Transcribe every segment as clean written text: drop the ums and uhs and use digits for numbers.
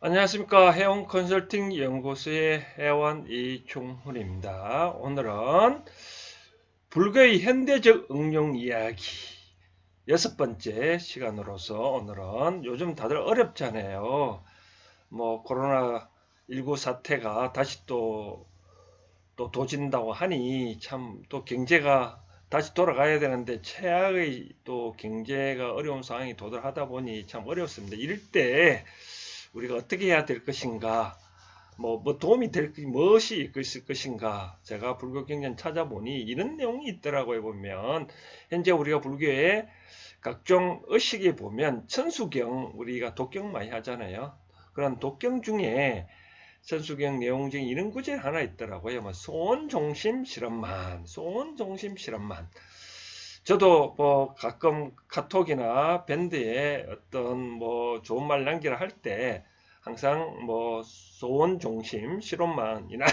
안녕하십니까. 해운 컨설팅 연구소의 회원 이충훈입니다. 오늘은 불교의 현대적 응용 이야기 여섯 번째 시간으로서 오늘은 요즘 다들 어렵잖아요. 코로나19 사태가 다시 또 도진다고 하니 참 또 경제가 다시 돌아가야 되는데 최악의 또 경제가 어려운 상황이 도달하다 보니 참 어렵습니다. 이럴 때 우리가 어떻게 해야 될 것인가, 뭐 도움이 될 무엇이 있을 것인가. 제가 불교 경전 찾아보니 이런 내용이 있더라고요. 보면 현재 우리가 불교의 각종 의식에 보면 천수경, 우리가 독경 많이 하잖아요. 그런 독경 중에 천수경 내용 중에 이런 구절 하나 있더라고요. 소원종심 실험만, 소원종심 실험만. 저도 가끔 카톡이나 밴드에 어떤 좋은 말 남기라 할 때 항상 소원 종심 실험만이나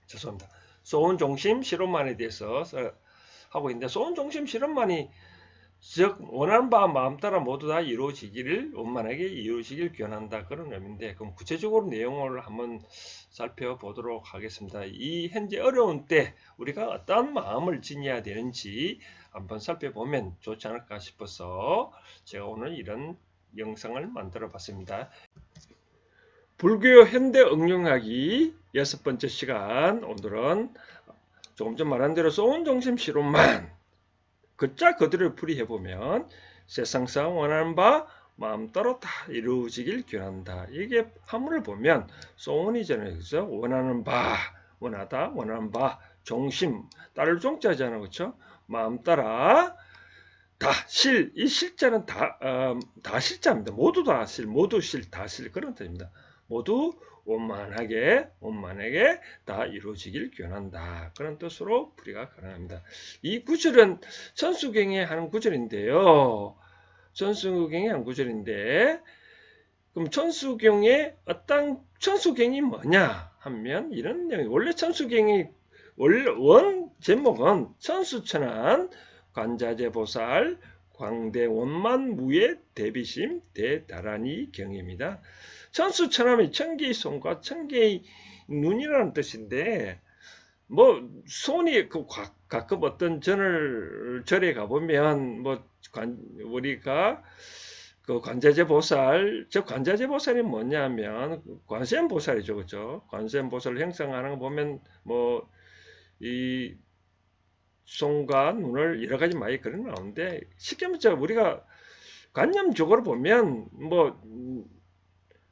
죄송합니다. 소원 종심 실험만에 대해서 하고 있는데, 소원 종심 실험만이 즉 원하는 바 마음 따라 모두 다 이루어지기를 원만하게 이루어지길 기원한다, 그런 의미인데, 그럼 구체적으로 내용을 한번 살펴보도록 하겠습니다. 이 현재 어려운 때 우리가 어떤 마음을 지녀야 되는지 한번 살펴보면 좋지 않을까 싶어서 제가 오늘 이런 영상을 만들어 봤습니다. 불교 현대 응용하기 여섯 번째 시간, 오늘은 조금 전 말한 대로 소원정심 실험만 글자 그대로 풀이해보면 세상상 원하는 바 마음대로 다 이루어지길 기원한다. 이게 한문을 보면 소원이잖아요. 그죠? 원하는 바, 원하다, 원하는 바, 종심, 따를 종자잖아요. 그렇죠? 마음 따라 다, 실, 이 실자는 다 실자입니다. 모두 다 실, 모두 실, 다 실, 그런 뜻입니다. 모두 원만하게 다 이루어지길 기원한다, 그런 뜻으로 풀이가 가능합니다. 이 구절은 천수경에 하는 구절인데요. 천수경에 하는 구절인데, 그럼 천수경의 어떤 천수경이 뭐냐 하면 이런 내용이, 원래 천수경이 원 제목은 천수천안 관자재보살 광대원만 무예 대비심 대다라니 경입니다. 천수천안이 천개의 손과 천개의 눈이라는 뜻인데, 손이 가끔 어떤 절에 가보면 우리가 그 관자재 보살, 저 관자재 보살이 뭐냐면 관세음 보살이죠, 그죠? 관세음 보살을 형상하는 거 보면 이 손과 눈을 여러 가지 많이 그려 나오는데, 쉽게 말해서 우리가 관념적으로 보면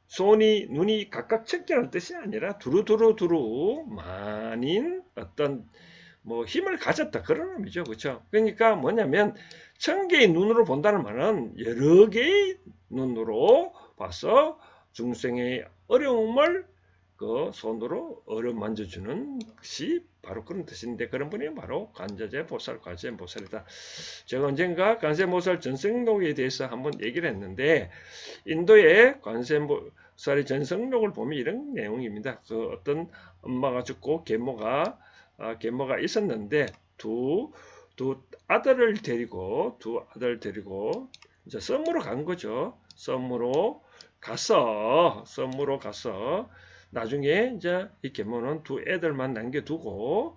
손이 눈이 각각 척결하는 뜻이 아니라 두루두루 만인 어떤 힘을 가졌다, 그런 의미죠, 그렇죠? 그러니까 뭐냐면 천개의 눈으로 본다는 말은 여러 개의 눈으로 봐서 중생의 어려움을 그 손으로 어루만져주는 것이 바로 그런 뜻인데, 그런 분이 바로 관자재 보살, 관세음 보살이다. 제가 언젠가 관세음 보살 전승록에 대해서 한번 얘기를 했는데, 인도의 관세음 보살의 전승록을 보면 이런 내용입니다. 그 어떤 엄마가 죽고 계모가 있었는데 두 아들을 데리고 이제 섬으로 간 거죠. 섬으로 가서 나중에 이제 이 계모는 두 애들만 남겨두고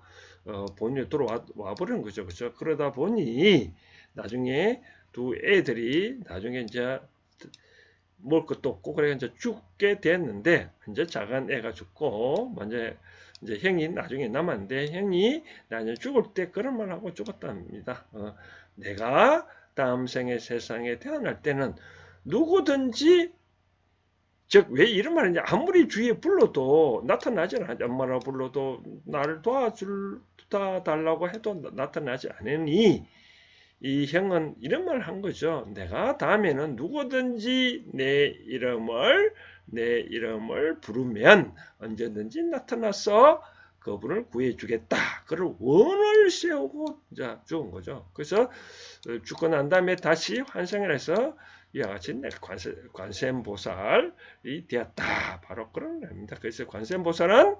본인이 들어와 버리는 거죠. 그죠? 그러다 보니 나중에 두 애들이 나중에 이제 먹을 것도 없고 그래 이제 죽게 됐는데, 이제 작은 애가 죽고 먼저 이제 형이 나중에 남았는데, 형이 나중에 죽을 때 그런 말 하고 죽었답니다. 내가 다음 생에 세상에 태어날 때는 누구든지, 즉 왜 이런 말이냐, 아무리 주위에 불러도 나타나지 않아. 엄마라 불러도 나를 도와달라고 해도 나타나지 않으니, 이 형은 이런 말을 한 거죠. 내가 다음에는 누구든지 내 이름을 부르면 언제든지 나타나서 그분을 구해주겠다, 그런 원을 세우고 이제 죽은 거죠. 그래서 죽고 난 다음에 다시 환생을 해서 이와 같이 관세음보살이 되었다, 바로 그런 의미입니다. 그래서 관세음보살은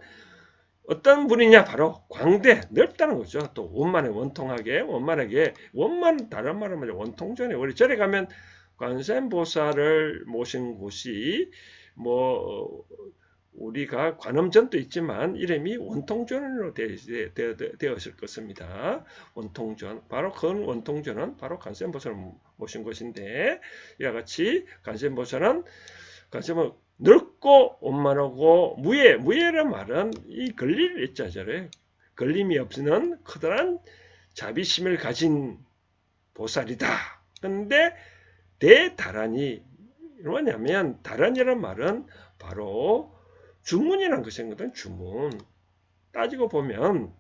어떤 분이냐, 바로 광대, 넓다는 거죠. 또 원만하게, 원만 다른 말은 원통전에, 우리 절에 가면 관세음보살을 모신 곳이 뭐 우리가 관음전도 있지만 이름이 원통전으로 되었을 것입니다. 원통전, 바로 그 원통전은 바로 관세음보살을 모신 것인데, 이와 같이 관세음보살은 넓고 원만하고 무예란 말은 이 걸릴 있자잖아요. 걸림이 없는 커다란 자비심을 가진 보살이다. 근데 대다란이 뭐냐면, 다란이란 말은 바로 주문이라는 것이거든. 주문. 따지고 보면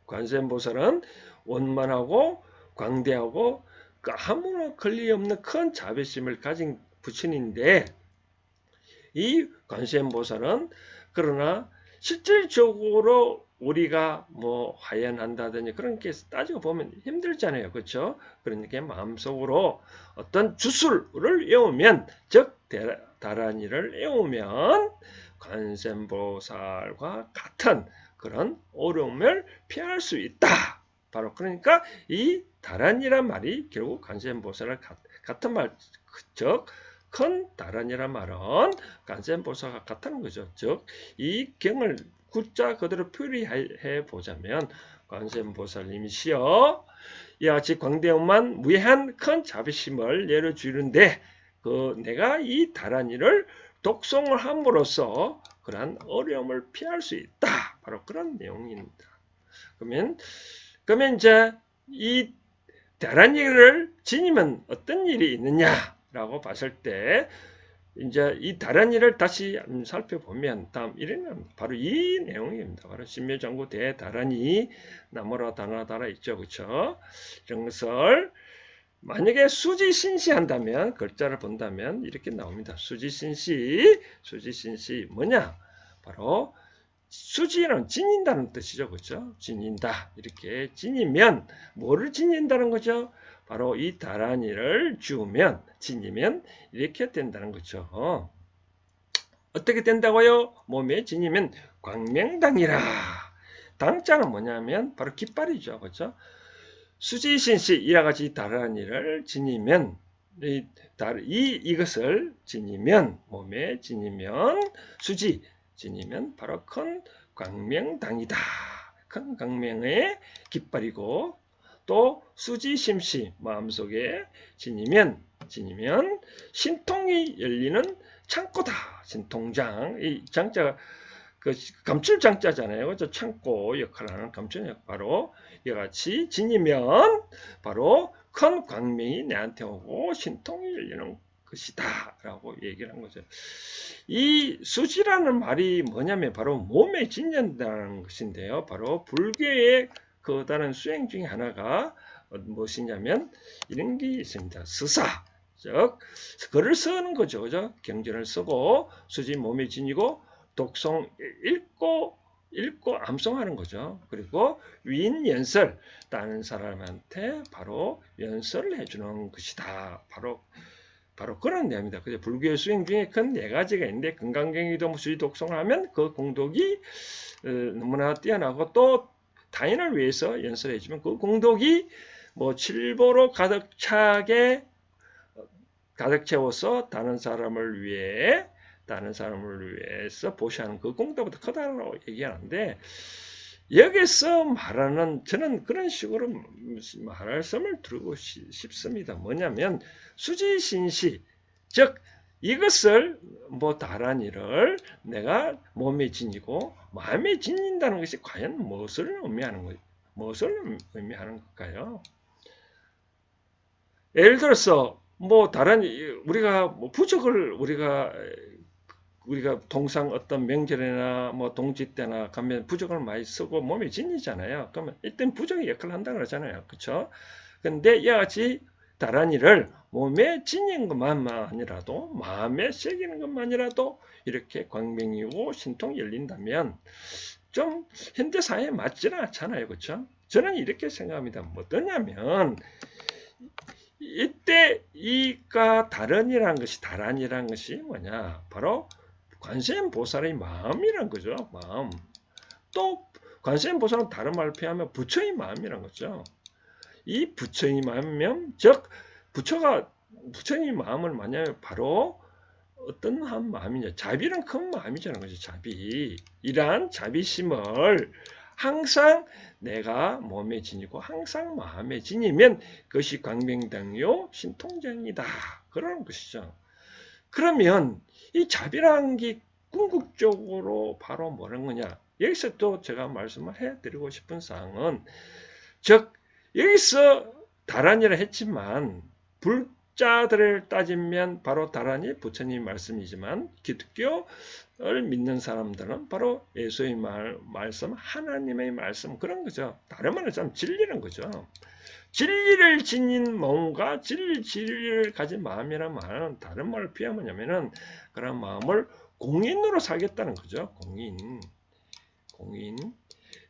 관세음보살은 원만하고 광대하고 아무런 걸림이 없는 큰 자비심을 가진 부처인데, 이 관세음보살은 그러나 실질적으로 우리가 뭐 화연한다든지 그런 게 따지고 보면 힘들잖아요. 그렇죠? 그러니까 마음속으로 어떤 주술을 외우면, 즉 다란이를 외우면 관세음보살과 같은 그런 어려움을 피할 수 있다. 바로 그러니까 이 다란이란 말이 결국 관세음보살과 같은 말, 즉 큰 다란이란 말은 관세음보살과 같다는 거죠. 즉 이 경을 구자 그대로 표리해 보자면, 관세음보살님이시여 이와 같이 광대원만 무해한 큰 자비심을 예를 주는데, 내가 이 다란이를 독송을 함으로써 그러한 어려움을 피할 수 있다. 바로 그런 내용입니다. 그러면 이제 이 다란이를 지니면 어떤 일이 있느냐라고 봤을 때, 이제 이 다란이를 다시 살펴보면 다음 일에는 바로 이 내용입니다. 바로 신묘장구 대다란이 나무라 다나다라 있죠, 그렇죠? 이런 것을 만약에 수지신시한다면, 글자를 본다면 이렇게 나옵니다. 수지신시 뭐냐? 바로 수지는 지닌다는 뜻이죠, 그렇죠? 지닌다, 이렇게 지니면 뭐를 지닌다는 거죠? 바로 이 다란이를 주우면, 지니면 이렇게 된다는 거죠. 어떻게 된다고요? 몸에 지니면 광명당이라. 당자는 뭐냐면 바로 깃발이죠, 그렇죠? 수지신시 이와 같이 다란이를 지니면, 이것을 지니면, 몸에 지니면, 수지 지니면 바로 큰 광명당이다. 큰 광명의 깃발이고, 또 수지심시 마음속에 지니면 신통이 열리는 창고다. 신통장, 이 장자가 그 감출 장자잖아요. 그죠? 창고 역할을 하는 감출 역, 바로 이와 같이 지니면 바로 큰 광명이 내한테 오고 신통이 열리는 것이다 라고 얘기를 한 거죠. 이 수지라는 말이 뭐냐면 바로 몸에 짓는다는 것인데요. 바로 불교의 그 다른 수행 중에 하나가 무엇이냐면 이런 게 있습니다. 스사, 즉 글을 쓰는 거죠. 그죠? 경전을 쓰고 수지 몸에 지니고 독송 읽고 암송하는 거죠. 그리고 위인 연설, 다른 사람한테 바로 연설을 해주는 것이다. 바로 그런 내용입니다. 그래서 불교 수행 중에 큰 네 가지가 있는데, 금강경기도 수지 독송을 하면 그 공덕이 너무나 뛰어나고, 또 타인을 위해서 연설해주면 그 공덕이 뭐 칠보로 가득 채워서 다른 사람을 위해서 보시하는 그 공덕보다 크다고 얘기하는데, 여기서 말하는, 저는 그런 식으로 말씀을 드리고 싶습니다. 뭐냐면 수지신시, 즉 이것을 뭐 다란이를 내가 몸에 지니고 마음에 지닌다는 것이 과연 무엇을 의미하는 걸까요? 예를 들어서 뭐 다란이, 우리가 뭐 부적을 우리가 동상 어떤 명절이나 뭐 동지 때나 가면 부적을 많이 쓰고 몸에 지니잖아요. 그러면 일단 부적의 역할을 한다 그러잖아요. 그렇죠? 근데 이와 같이 다란이를 몸에 지닌 것만이라도, 마음에 새기는 것만이라도 이렇게 광명이고 신통이 열린다면 좀 현대 사회에 맞지는 않잖아요. 그렇죠? 저는 이렇게 생각합니다. 뭐냐면 이때 이가 다란이라는 것이 뭐냐? 바로 관세음보살의 마음이란 거죠. 마음. 또 관세음보살은 다른 말로 표현하면 부처의 마음이란 거죠. 이 부처의 마음이면, 즉 부처가 부처님 마음을 만약에 바로 어떤 한 마음이냐, 자비는 큰 마음이잖아요. 그죠? 자비. 이러한 자비심을 항상 내가 몸에 지니고 항상 마음에 지니면 그것이 광명당요 신통정이다. 그러는 것이죠. 그러면 이 자비라는 게 궁극적으로 바로 뭐라는 거냐? 여기서 또 제가 말씀을 해드리고 싶은 사항은, 즉 여기서 다란이라 했지만 불자들을 따지면 바로 다란이 부처님 말씀이지만, 기독교를 믿는 사람들은 바로 예수의 말씀, 하나님의 말씀, 그런 거죠. 다른 말로 좀 진리는 거죠. 진리를 지닌 마음과 진리를 가진 마음이란 말은 다른 말을 피하면 뭐냐면은 그런 마음을 공인으로 살겠다는 거죠. 공인.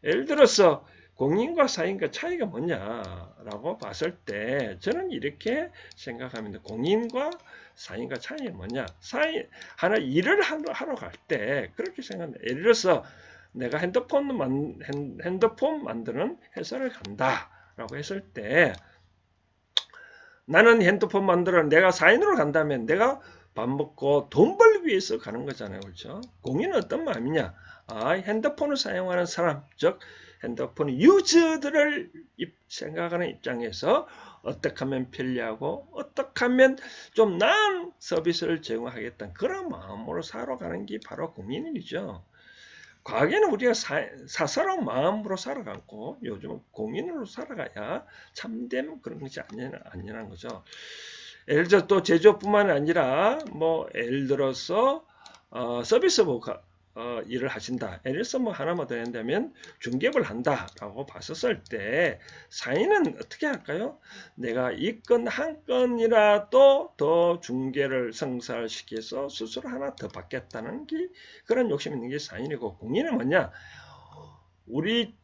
예를 들어서 공인과 사인과 차이가 뭐냐라고 봤을 때 저는 이렇게 생각합니다. 공인과 사인과 차이는 뭐냐? 하나 일을 하러 갈 때 그렇게 생각합니다. 예를 들어서 내가 핸드폰 만드는 회사를 간다라고 했을 때, 나는 핸드폰 만들어 내가 사인으로 간다면 내가 밥 먹고 돈 벌기 위해서 가는 거잖아요. 그렇죠? 공인은 어떤 마음이냐? 핸드폰을 사용하는 사람, 즉 핸드폰 유저들을 생각하는 입장에서 어떻게 하면 편리하고 어떻게 하면 좀 나은 서비스를 제공하겠다는 그런 마음으로 살아가는 게 바로 공인이죠. 과거에는 우리가 사사로운 마음으로 살아갔고 요즘은 공인으로 살아가야 참된 그런 것이 아니라는 거죠. 예를 들어 또 제조뿐만 아니라 예를 들어서 서비스 일을 하신다. 예를 들어서 하나만 더 한다면 중개업을 한다라고 봤었을 때 사인은 어떻게 할까요? 내가 이 건 한 건이라도 더 중개를 성사시켜서 수수료 하나 더 받겠다는 게 그런 욕심 있는 게 사인이고, 공인은 뭐냐? 우리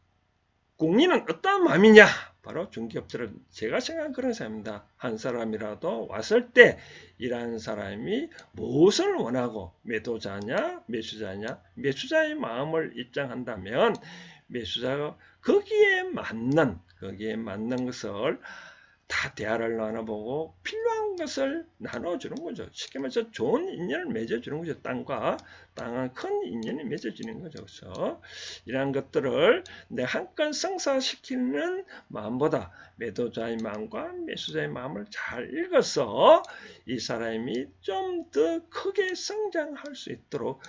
공인은 어떤 마음이냐? 바로 중개업들은 제가 생각한 그런 사람입니다. 한 사람이라도 왔을 때 일하는 사람이 무엇을 원하고 매도자냐 매수자냐, 매수자의 마음을 입장한다면 매수자가 거기에 맞는 것을 다 대화를 나눠보고 필요한 것을 나눠주는 거죠. 쉽게 말해서 좋은 인연을 맺어주는 거죠. 땅은 큰 인연이 맺어지는 거죠. 그래서 이러한 것들을 내 한 건 성사시키는 마음보다 매도자의 마음과 매수자의 마음을 잘 읽어서 이 사람이 좀 더 크게 성장할 수 있도록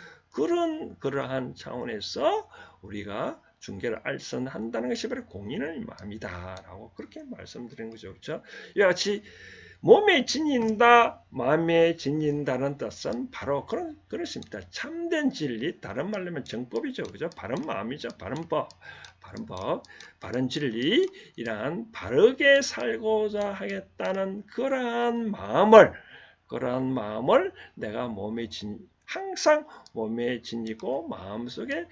그러한 차원에서 우리가 중개를 알선한다는 것이 바로 공인의 마음이다라고 그렇게 말씀드린 거죠. 그렇죠? 이와 같이 몸에 지닌다, 마음에 지닌다는 뜻은 바로 그렇습니다. 참된 진리, 다른 말로 하면 정법이죠. 그죠? 바른 마음이죠. 바른 법, 바른 진리, 이러한 바르게 살고자 하겠다는 그러한 마음을 내가 항상 몸에 지니고 마음속에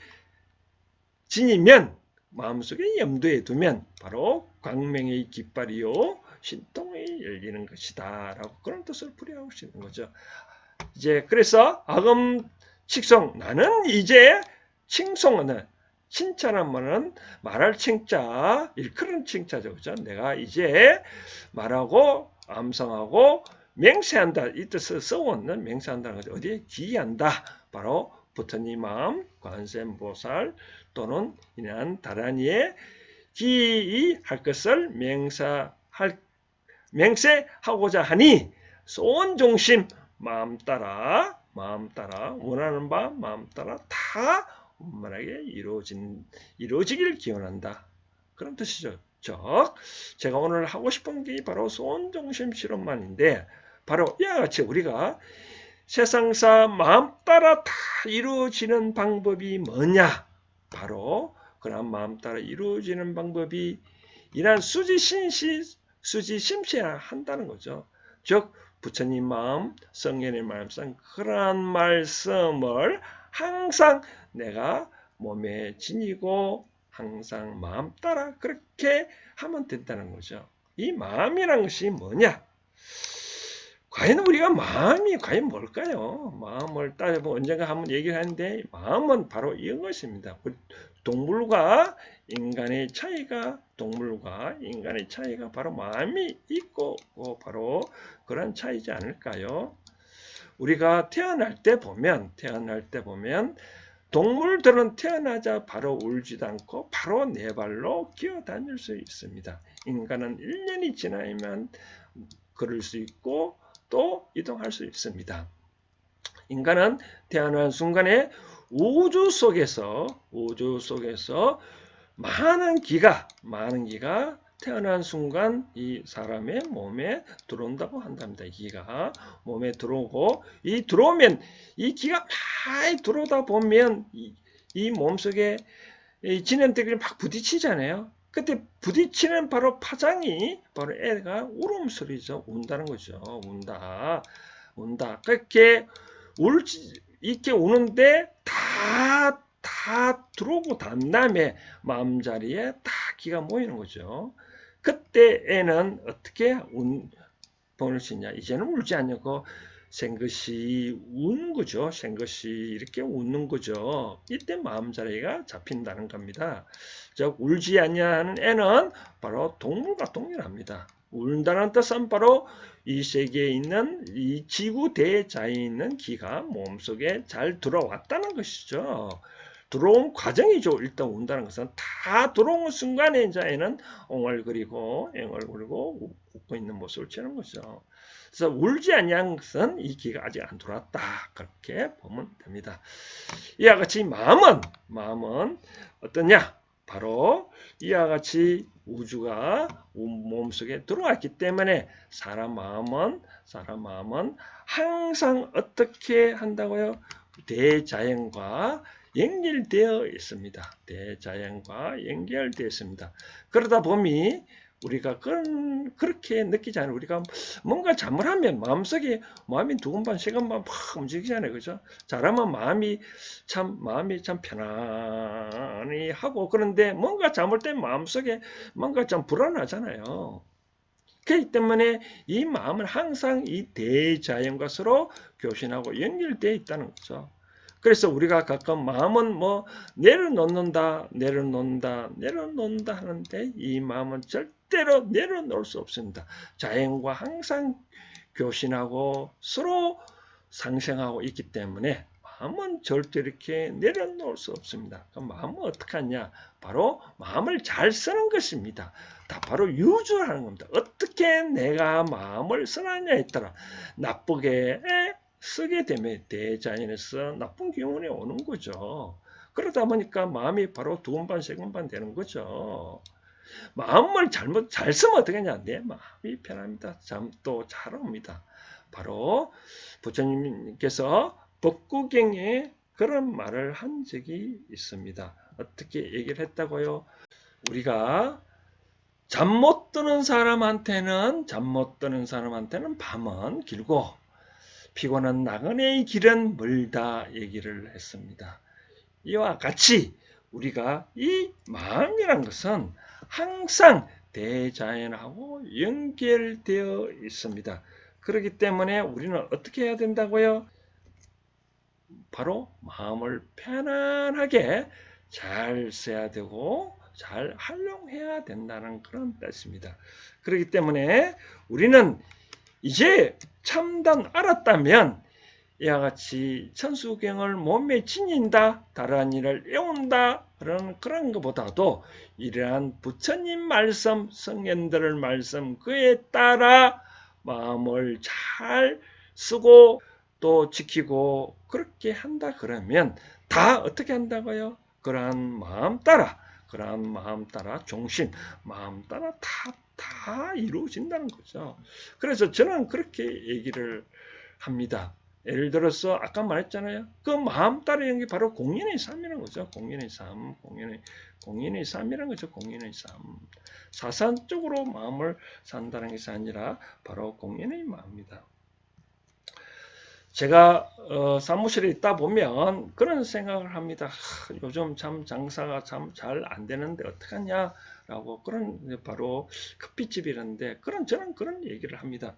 염두에 두면 바로 광명의 깃발이요 신통이 열리는 것이다 라고 그런 뜻을 풀이하고 있는 거죠. 이제 그래서 아금칙송, 나는 이제 칭송하는, 칭찬하면은 말할 칭자, 일컬은 칭자죠. 그죠? 내가 이제 말하고 암송하고 맹세한다, 이 뜻을 써오는 맹세한다는 거죠. 어디에 기한다, 바로 부처님 마음, 관세음보살 또는 이러한 다란이에 기할 것을 맹세하고자 하니 소원종심 마음 따라 원하는 바 마음 따라 다 원만하게 이루어지길 기원한다. 그런 뜻이죠. 즉 제가 오늘 하고 싶은 게 바로 소원종심 실험만인데, 바로 이와 같이 우리가 세상사 마음 따라 다 이루어지는 방법이 뭐냐? 바로 그런 마음 따라 이루어지는 방법이 이런 수지심시해야 한다는 거죠. 즉 부처님 마음, 성현의 말씀, 그러한 말씀을 항상 내가 몸에 지니고 항상 마음 따라 그렇게 하면 된다는 거죠. 이 마음이란 것이 뭐냐? 과연 우리가 마음이 과연 뭘까요? 마음을 따져보면 언젠가 한번 얘기를 하는데 마음은 바로 이것입니다. 동물과 인간의 차이가 바로 마음이 있고 바로 그런 차이지 않을까요? 우리가 태어날 때 보면 동물들은 태어나자 바로 울지도 않고 바로 네 발로 기어다닐 수 있습니다. 인간은 1년이 지나면 걸을 수 있고 또 이동할 수 있습니다. 인간은 태어난 순간에 우주 속에서 많은 기가 태어난 순간 이 사람의 몸에 들어온다고 한답니다. 이 기가 몸에 들어오고 들어오면 이 기가 많이 들어오다 보면 이 몸속에 이 진행되기를 막 부딪히잖아요. 그때 부딪히는 바로 파장이 바로 애가 울음소리죠. 운다는 거죠. 운다. 그렇게 이렇게 우는데 다 들어오고 난 다음에 마음자리에 다 기가 모이는 거죠. 그때 애는 어떻게 보낼 수 있냐? 이제는 울지 않고 생것이 우는 거죠. 생것이 이렇게 웃는 거죠. 이때 마음자리가 잡힌다는 겁니다. 즉 울지 않냐는 애는 바로 동물과 동일합니다. 울다는 뜻은 바로 이 세계에 있는 이 지구 대자에 있는 기가 몸속에 잘 들어왔다는 것이죠. 들어온 과정이죠. 일단 운다는 것은 다 들어온 순간에 이제 애는 엉얼거리고 웃고 있는 모습을 취하는 거죠. 그래서 울지 않는 것은 이 기가 아직 안 들어왔다. 그렇게 보면 됩니다. 이와 같이 마음은 어떠냐? 바로 이와 같이 우주가 몸속에 들어왔기 때문에 사람 마음은 항상 어떻게 한다고요? 대자연과 연결되어 있습니다. 대자연과 연결되어 있습니다. 그러다 보니 우리가 그렇게 느끼지 않아요. 우리가 뭔가 잘못하면 마음이 두근반 세근반 막 움직이잖아요. 그죠? 잘하면 마음이 참 편안히 하고 그런데 뭔가 잘못된 마음속에 뭔가 좀 불안하잖아요. 그렇기 때문에 이 마음은 항상 이 대자연과 서로 교신하고 연결되어 있다는 거죠. 그래서 우리가 가끔 마음은 내려놓는다 하는데 이 마음은 절대로 내려놓을 수 없습니다. 자연과 항상 교신하고 서로 상생하고 있기 때문에 마음은 절대 이렇게 내려놓을 수 없습니다. 그럼 마음은 어떻게 하냐? 바로 마음을 잘 쓰는 것입니다. 다 바로 유주하는 겁니다. 어떻게 내가 마음을 쓰느냐에 따라 나쁘게 쓰게 되면 대자연에서 나쁜 기운이 오는 거죠. 그러다 보니까 마음이 바로 두근반 세근반 되는 거죠. 마음을 잘 쓰면 어떻게 하냐? 내 마음이 편합니다. 잠도 잘 옵니다. 바로 부처님께서 법구경에 그런 말을 한 적이 있습니다. 어떻게 얘기를 했다고요? 우리가 잠 못 드는 사람한테는 밤은 길고 피곤한 나그네의 길은 멀다 얘기를 했습니다. 이와 같이 우리가 이 마음이란 것은 항상 대자연하고 연결되어 있습니다. 그렇기 때문에 우리는 어떻게 해야 된다고요? 바로 마음을 편안하게 잘 써야 되고 잘 활용해야 된다는 그런 뜻입니다. 그렇기 때문에 우리는 이제 참단 알았다면 이와 같이 천수경을 몸에 지닌다, 다른 일을 애운다 그런 것보다도 이러한 부처님 말씀, 성현들의 말씀 그에 따라 마음을 잘 쓰고 또 지키고 그렇게 한다 그러면 다 어떻게 한다고요? 그러한 마음 따라 종신 마음 따라 다 이루어진다는 거죠. 그래서 저는 그렇게 얘기를 합니다. 예를 들어서 아까 말했잖아요. 그 마음 따르는 게 바로 공연의 삶이라는 거죠. 공연의 삶이라는 거죠. 공연의 삶. 사산적으로 마음을 산다는 것이 아니라 바로 공연의 마음입니다. 제가 사무실에 있다 보면 그런 생각을 합니다. 요즘 참 장사가 참 잘 안 되는데 어떡하냐라고 그런 바로 커피집이라는데 저는 그런 얘기를 합니다.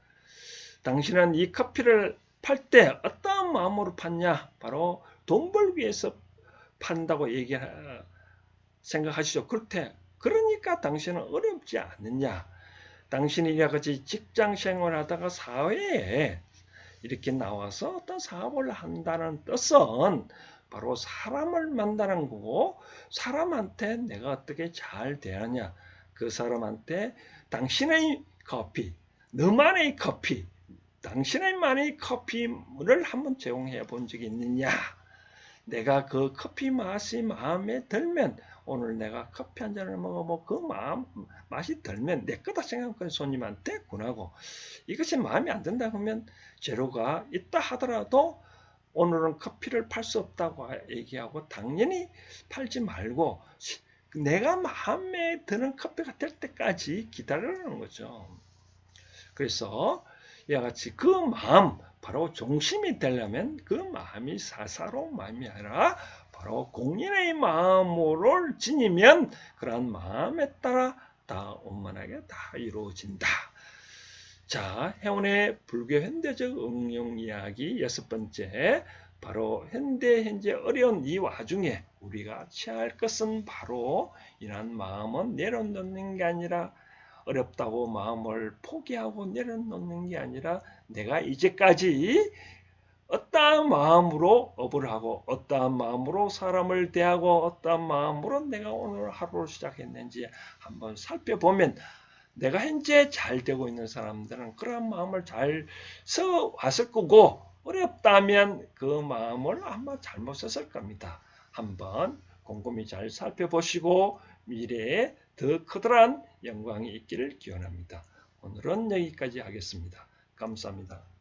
당신은 이 커피를 팔 때 어떤 마음으로 팠냐? 바로 돈 벌기 위해서 판다고 생각하시죠. 그렇대. 그러니까 당신은 어렵지 않느냐? 당신이 이같이 직장 생활하다가 사회에 이렇게 나와서 어떤 사업을 한다는 뜻은 바로 사람을 만나는 거고, 사람한테 내가 어떻게 잘 대하냐, 그 사람한테 당신의 커피, 너만의 커피, 당신의만의 커피를 한번 제공해 본 적이 있느냐, 내가 그 커피 맛이 마음에 들면, 오늘 내가 커피 한 잔을 먹어보고 그 맛이 들면 내 거다 생각하는 손님한테 권하고, 이것이 마음에 안 든다 그러면 재료가 있다 하더라도 오늘은 커피를 팔 수 없다고 얘기하고 당연히 팔지 말고 내가 마음에 드는 커피가 될 때까지 기다리는 거죠. 그래서 이와 같이 그 마음, 바로 종심이 되려면 그 마음이 사사로운 마음이 아니라 바로 공인의 마음으로 지니면 그러한 마음에 따라 다 원만하게 다 이루어진다. 자, 해운의 불교 현대적 응용 이야기 6번째, 바로 현재 어려운 이 와중에 우리가 취할 것은 바로 이러한 마음은 내려놓는 게 아니라, 어렵다고 마음을 포기하고 내려놓는 게 아니라, 내가 이제까지 어떠한 마음으로 업을 하고 어떠한 마음으로 사람을 대하고 어떠한 마음으로 내가 오늘 하루를 시작했는지 한번 살펴보면, 내가 현재 잘 되고 있는 사람들은 그런 마음을 잘 써왔을 거고, 어렵다면 그 마음을 아마 잘못 썼을 겁니다. 한번 곰곰이 잘 살펴보시고 미래에 더 커다란 영광이 있기를 기원합니다. 오늘은 여기까지 하겠습니다. 감사합니다.